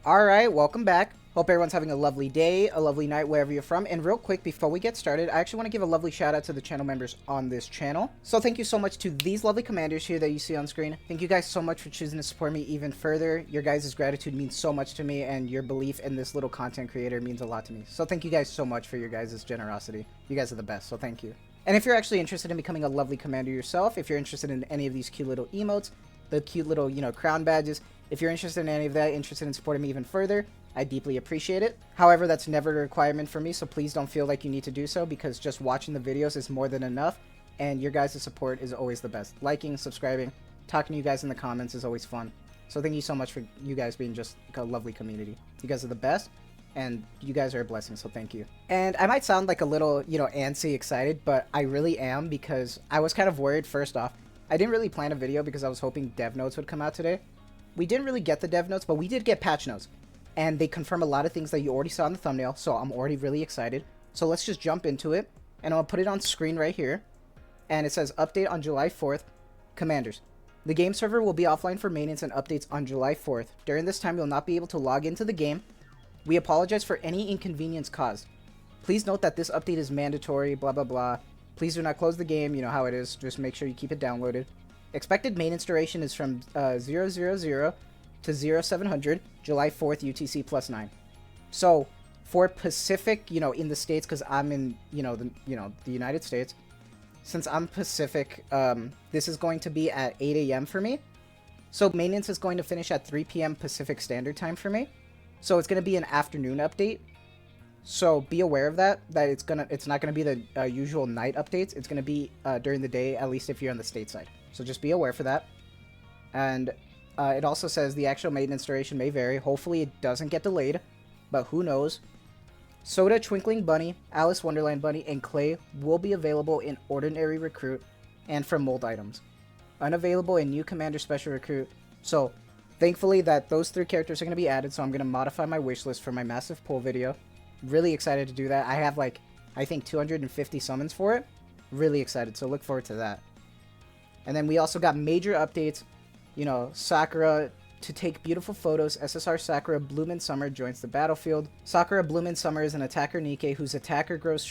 Alright, welcome back. Hope everyone's having a lovely day, a lovely night, wherever you're from. And real quick, before we get started, I actually want to give a lovely shout out to the channel members on this channel. So thank you so much to these lovely commanders here that you see on screen. Thank you guys so much for choosing to support me even further. Your guys' gratitude means so much to me, and your belief in this little content creator means a lot to me. So thank you guys so much for your guys' generosity. You guys are the best, so thank you. And if you're actually interested in becoming a lovely commander yourself, if you're interested in any of these cute little emotes, the cute little, crown badges, if you're interested in any of that, interested in supporting me even further, I deeply appreciate it. However, that's never a requirement for me, so please don't feel like you need to do so, because just watching the videos is more than enough, and your guys' support is always the best. Liking, subscribing, talking to you guys in the comments is always fun. So thank you so much for you guys being just like a lovely community. You guys are the best, and you guys are a blessing, so thank you. And I might sound like a little, antsy excited, but I really am, because I was kind of worried first off. I didn't really plan a video because I was hoping dev notes would come out today. We didn't really get the dev notes, but we did get patch notes. And they confirm a lot of things that you already saw in the thumbnail, so I'm already really excited. So let's just jump into it, and I'll put it on screen right here. And it says, update on July 4th. Commanders. The game server will be offline for maintenance and updates on July 4th. During this time, you'll not be able to log into the game. We apologize for any inconvenience caused. Please note that this update is mandatory, blah blah blah. Please do not close the game, you know how it is. Just make sure you keep it downloaded. Expected maintenance duration is from 000 to 0700, July 4th UTC +9. So for Pacific, in the States, because I'm in, the United States, since I'm Pacific, this is going to be at 8 a.m. for me. So maintenance is going to finish at 3 p.m. Pacific Standard Time for me. So it's going to be an afternoon update. So be aware of that it's not gonna be the usual night updates. It's gonna be during the day, at least if you're on the stateside. So just be aware for that. And it also says the actual maintenance duration may vary. Hopefully it doesn't get delayed, but who knows. Soda, Twinkling Bunny, Alice Wonderland Bunny, and Clay will be available in Ordinary Recruit and for mold items. Unavailable in New Commander Special Recruit. So thankfully that those 3 characters are going to be added, so I'm going to modify my wish list for my massive pull video. Really excited to do that. I have I think 250 summons for it. Really excited, so look forward to that. And then we also got major updates. Sakura to take beautiful photos. SSR Sakura Bloom Summer joins the battlefield. Sakura Bloom Summer is an attacker Nikke whose attacker grows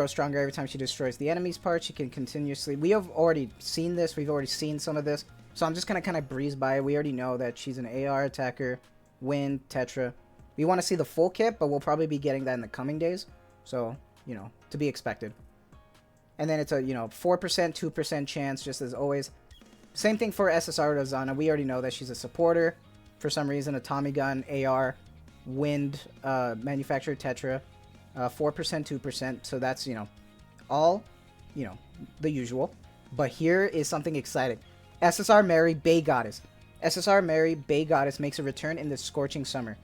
stronger every time she destroys the enemy's part. She can continuously... We have already seen this. We've already seen some of this. So I'm just going to kind of breeze by it. We already know that she's an AR attacker. Wind, Tetra. We want to see the full kit, but we'll probably be getting that in the coming days. So, to be expected. And then it's a, 4%, 2% chance, just as always. Same thing for SSR Rosanna. We already know that she's a supporter. For some reason, a Tommy gun, AR, Wind, manufacturer Tetra. 4%, 2%. So that's, all, the usual. But here is something exciting. SSR Mary Bay Goddess. SSR Mary Bay Goddess makes a return in the scorching summer.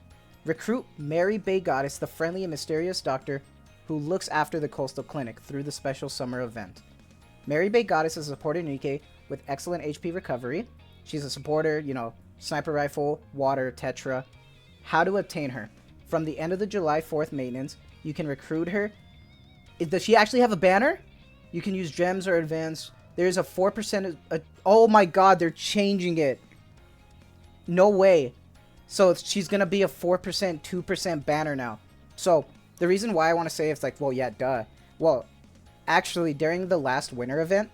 Recruit Mary Bay Goddess, the friendly and mysterious doctor who looks after the coastal clinic through the special summer event. Mary Bay Goddess is a supporter Nikke with excellent HP recovery. She's a supporter, sniper rifle, water, Tetra. How to obtain her. From the end of the July 4th maintenance, you can recruit her. Does she actually have a banner? You can use gems or advance. There's a 4%... oh my god, they're changing it. No way. So she's going to be a 4%, 2% banner now. So the reason why I want to say it's well, yeah, duh. Well, actually, during the last winter event,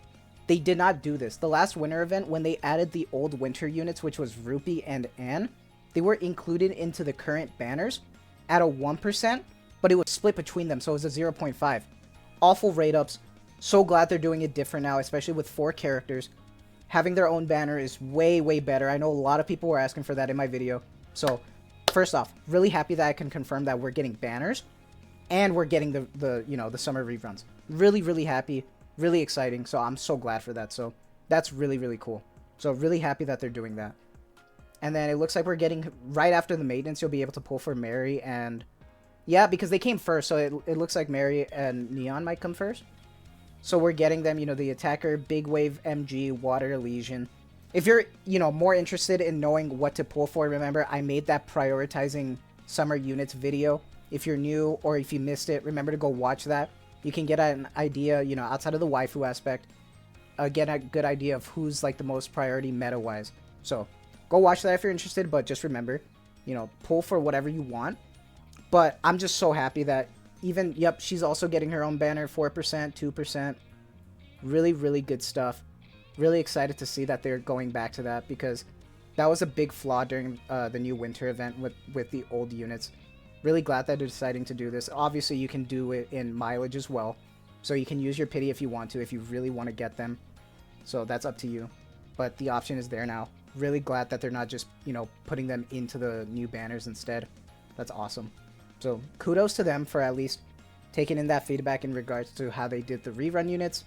they did not do this. The last winter event, when they added the old winter units, which was Rupee and Anne, they were included into the current banners at a 1%, but it was split between them, so it was a 0.5. Awful rate ups. So glad they're doing it different now, especially with 4 characters. Having their own banner is way, way better. I know a lot of people were asking for that in my video. So, first off, really happy that I can confirm that we're getting banners, and we're getting the summer reruns. Really, really happy, really exciting. So I'm so glad for that. So that's really, really cool. So really happy that they're doing that. And then it looks like we're getting right after the maintenance. You'll be able to pull for Mary and yeah, because they came first. So it looks like Mary and Neon might come first. So we're getting them. The attacker, Big Wave, MG, Water, Legion. If you're, more interested in knowing what to pull for, remember, I made that prioritizing summer units video. If you're new or if you missed it, remember to go watch that. You can get an idea, outside of the waifu aspect, get a good idea of who's, the most priority meta-wise. So, go watch that if you're interested, but just remember, you know, pull for whatever you want. But I'm just so happy that even, yep, she's also getting her own banner, 4%, 2%. Really, really good stuff. Really excited to see that they're going back to that, because that was a big flaw during the new winter event with the old units. Really glad that they're deciding to do this. Obviously, you can do it in mileage as well. So you can use your pity if you want to, if you really want to get them. So that's up to you. But the option is there now. Really glad that they're not just, you know, putting them into the new banners instead. That's awesome. So kudos to them for at least taking in that feedback in regards to how they did the rerun units.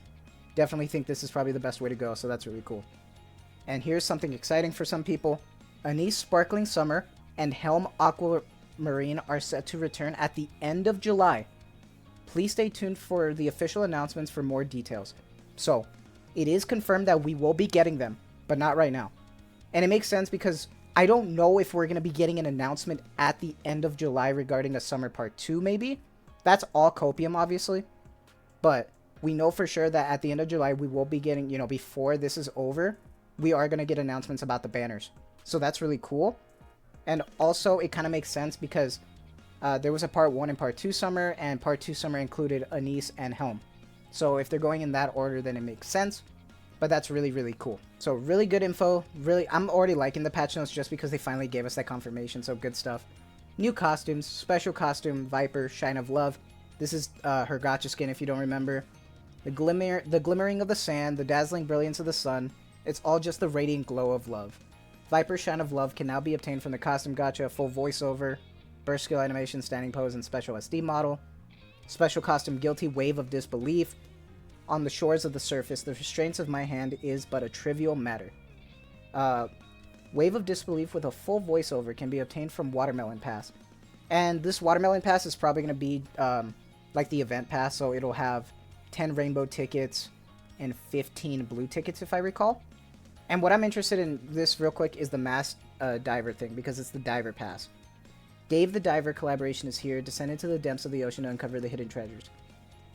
Definitely think this is probably the best way to go, so that's really cool. And here's something exciting for some people. Anise Sparkling Summer and Helm Aquamarine are set to return at the end of July. Please stay tuned for the official announcements for more details. So, it is confirmed that we will be getting them, but not right now. And it makes sense because I don't know if we're going to be getting an announcement at the end of July regarding a Summer Part 2, maybe. That's all Copium, obviously. But we know for sure that at the end of July, we will be getting, you know, before this is over, we are going to get announcements about the banners. So that's really cool. And also, it kind of makes sense because there was a Part 1 and Part 2 Summer, and Part 2 Summer included Anise and Helm. So if they're going in that order, then it makes sense. But that's really, really cool. So really good info. Really, I'm already liking the patch notes just because they finally gave us that confirmation. So good stuff. New costumes. Special costume, Viper, Shine of Love. This is her gotcha skin if you don't remember. The glimmering of the sand, the dazzling brilliance of the sun. It's all just the radiant glow of love. Viper Shine of Love can now be obtained from the costume gotcha, full voiceover, burst skill animation, standing pose, and special SD model. Special costume Guilty Wave of Disbelief. On the shores of the surface, the restraints of my hand is but a trivial matter. Wave of Disbelief with a full voiceover can be obtained from Watermelon Pass. And this Watermelon Pass is probably going to be like the event pass, so it'll have 10 rainbow tickets and 15 blue tickets if I recall. And what I'm interested in this real quick is the masked diver thing, because it's the diver pass. Dave the Diver collaboration is here. Descend into the depths of the ocean to uncover the hidden treasures.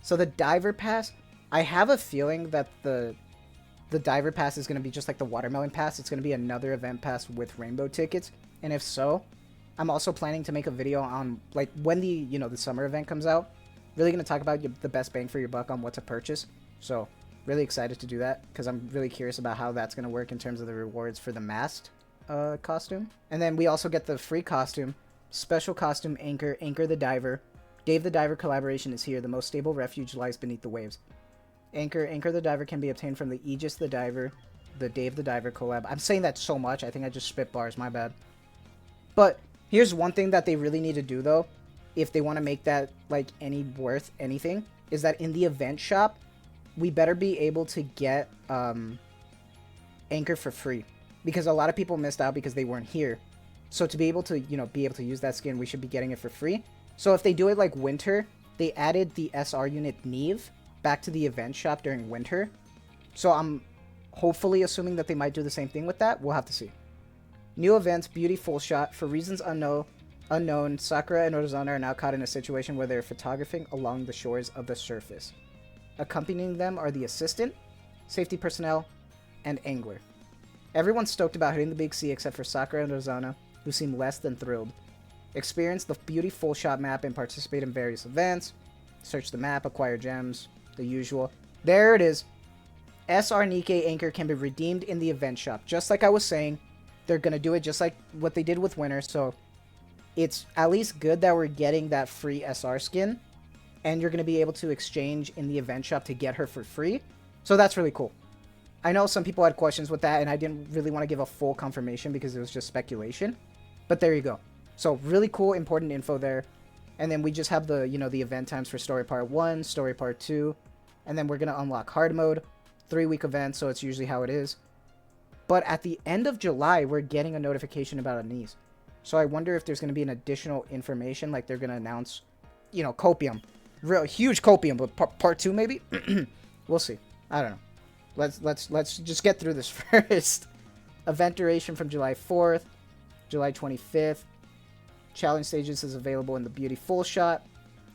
So the diver pass, I have a feeling that the diver pass is going to be just like the watermelon pass. It's going to be another event pass with rainbow tickets. And if so, I'm also planning to make a video on like when the, you know, the summer event comes out. Really going to talk about the best bang for your buck on what to purchase. So really excited to do that because I'm really curious about how that's going to work in terms of the rewards for the masked costume. And then we also get the free costume, special costume Anchor, Anchor the Diver. Dave the Diver collaboration is here. The most stable refuge lies beneath the waves. Anchor, Anchor the Diver can be obtained from the Aegis the Diver, the Dave the Diver collab. I'm saying that so much. I think I just spit bars. My bad. But here's one thing that they really need to do, though, if they want to make that, like, any worth anything, is that in the event shop, we better be able to get Anchor for free. Because a lot of people missed out because they weren't here. So to be able to, you know, be able to use that skin, we should be getting it for free. So if they do it like winter, they added the SR unit Neve back to the event shop during winter. So I'm hopefully assuming that they might do the same thing with that. We'll have to see. New events, Beauty Full Shot. For reasons unknown, Sakura and Rosanna are now caught in a situation where they're photographing along the shores of the surface. Accompanying them are the assistant, safety personnel, and angler. Everyone's stoked about hitting the big sea except for Sakura and Rosanna, who seem less than thrilled. Experience the Beauty Full Shot map and participate in various events. Search the map, acquire gems, the usual. There it is. SR Nikke Anchor can be redeemed in the event shop. Just like I was saying, they're going to do it just like what they did with Winter, so it's at least good that we're getting that free SR skin, and you're going to be able to exchange in the event shop to get her for free. So that's really cool. I know some people had questions with that, and I didn't really want to give a full confirmation because it was just speculation. But there you go. So really cool, important info there. And then we just have the, you know, the event times for Story Part 1, Story Part 2. And then we're going to unlock Hard Mode. 3-week event, so it's usually how it is. But at the end of July, we're getting a notification about Anise. So I wonder if there's going to be an additional information, like they're going to announce, you know, Copium. Real huge Copium, but part 2 maybe? We'll see. I don't know. Let's just get through this first. Event duration from July 4th, July 25th. Challenge stages is available in the Beauty Full Shot.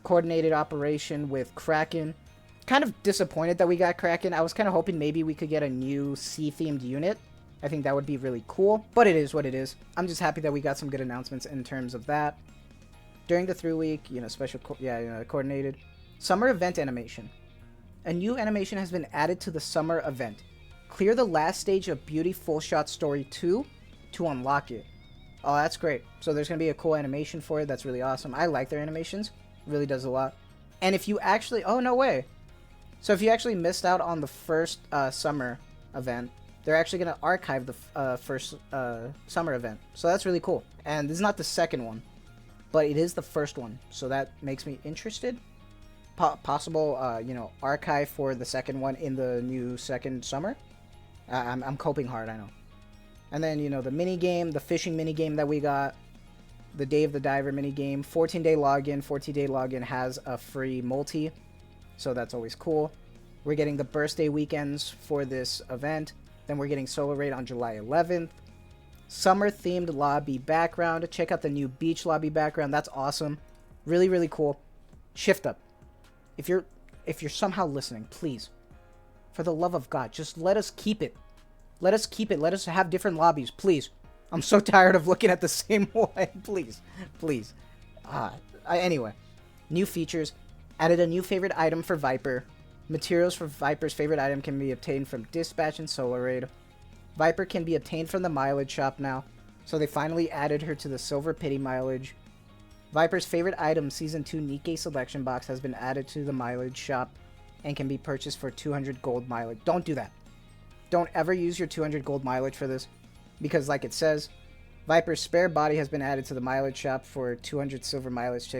Coordinated operation with Kraken. Kind of disappointed that we got Kraken. I was kind of hoping maybe we could get a new sea-themed unit. I think that would be really cool, but it is what it is. I'm just happy that we got some good announcements in terms of that. During the 3-week, coordinated. Summer event animation. A new animation has been added to the summer event. Clear the last stage of Beauty Full Shot Story 2 to unlock it. Oh, that's great. So there's going to be a cool animation for it. That's really awesome. I like their animations. It really does a lot. And if you actually... Oh, no way. So if you actually missed out on the first summer event, they're actually going to archive the first summer event. So that's really cool. And this is not the second one, but it is the first one. So that makes me interested. Possible, archive for the second one in the new second summer. I'm coping hard, I know. And then, the mini game, the fishing mini game that we got, the Day of the Diver mini game, 14-day login. 14-day login has a free multi, so that's always cool. We're getting the birthday weekends for this event. Then we're getting Solo Raid on July 11th. Summer-themed lobby background. Check out the new beach lobby background. That's awesome. Really, really cool. Shift up. If you're somehow listening, please, for the love of God, just let us keep it. Let us keep it. Let us have different lobbies, please. I'm so tired of looking at the same one. Please. Please. Anyway. New features. Added a new favorite item for Viper. Materials for Viper's favorite item can be obtained from Dispatch and Solo Raid. Viper can be obtained from the mileage shop now. So they finally added her to the Silver Pity mileage. Viper's favorite item, Season 2 Nikke Selection Box, has been added to the mileage shop and can be purchased for 200 gold mileage. Don't do that. Don't ever use your 200 gold mileage for this, because like it says, Viper's spare body has been added to the mileage shop for 200 silver mileage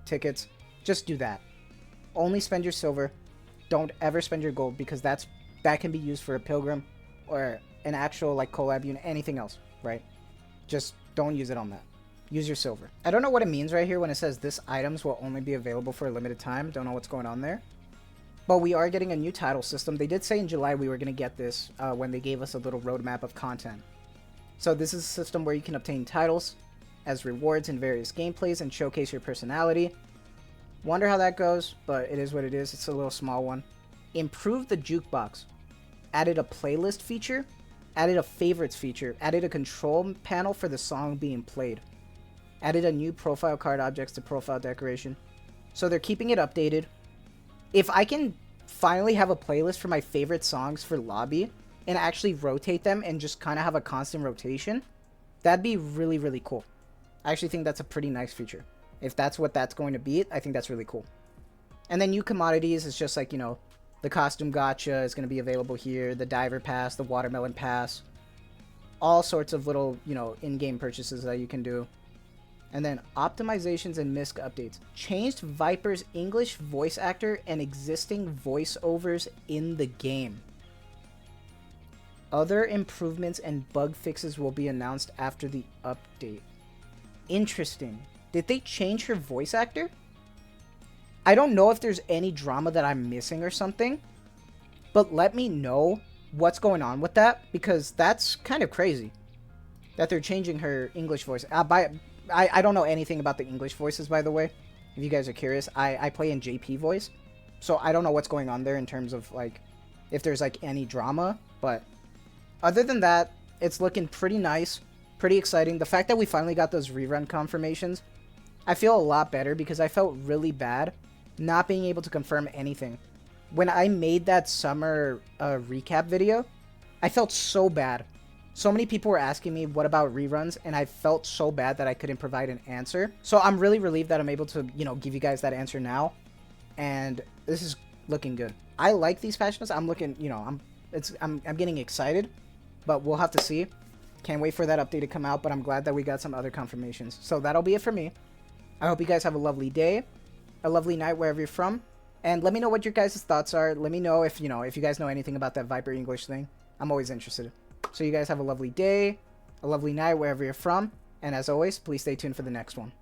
tickets. Just do that. Only spend your silver. Don't ever spend your gold, because that can be used for a pilgrim or an actual collab unit, anything else, right? Just don't use it on that. Use your silver. I don't know what it means right here when it says this items will only be available for a limited time. Don't know what's going on there. But we are getting a new title system. They did say in July we were going to get this when they gave us a little roadmap of content. So this is a system where you can obtain titles as rewards in various gameplays and showcase your personality. Wonder how that goes, but it is what it is. It's a little small one. Improved the jukebox. Added a playlist feature. Added a favorites feature. Added a control panel for the song being played. Added a new profile card objects to profile decoration. So they're keeping it updated. If I can finally have a playlist for my favorite songs for lobby and actually rotate them and just kind of have a constant rotation, that'd be really, really cool. I actually think that's a pretty nice feature. If that's what that's going to be, I think that's really cool. And then new commodities is just like, the costume gacha is going to be available here, the diver pass, the watermelon pass, all sorts of little, in-game purchases that you can do. And then optimizations and misc updates. Changed Viper's English voice actor and existing voiceovers in the game. Other improvements and bug fixes will be announced after the update. Interesting. Did they change her voice actor? I don't know if there's any drama that I'm missing or something, but let me know what's going on with that, because that's kind of crazy that they're changing her English voice. I don't know anything about the English voices, by the way. If you guys are curious, I play in JP voice, so I don't know what's going on there in terms of if there's any drama. But other than that, it's looking pretty nice, pretty exciting. The fact that we finally got those rerun confirmations, I feel a lot better, because I felt really bad not being able to confirm anything. When I made that summer recap video, I felt so bad. So many people were asking me, what about reruns? And I felt so bad that I couldn't provide an answer. So I'm really relieved that I'm able to, give you guys that answer now. And this is looking good. I like these patch notes. I'm looking, I'm getting excited, but we'll have to see. Can't wait for that update to come out, but I'm glad that we got some other confirmations. So that'll be it for me. I hope you guys have a lovely day, a lovely night wherever you're from. And let me know what your guys' thoughts are. Let me know if, if you guys know anything about that Viper English thing. I'm always interested. So you guys have a lovely day, a lovely night wherever you're from, and as always, please stay tuned for the next one.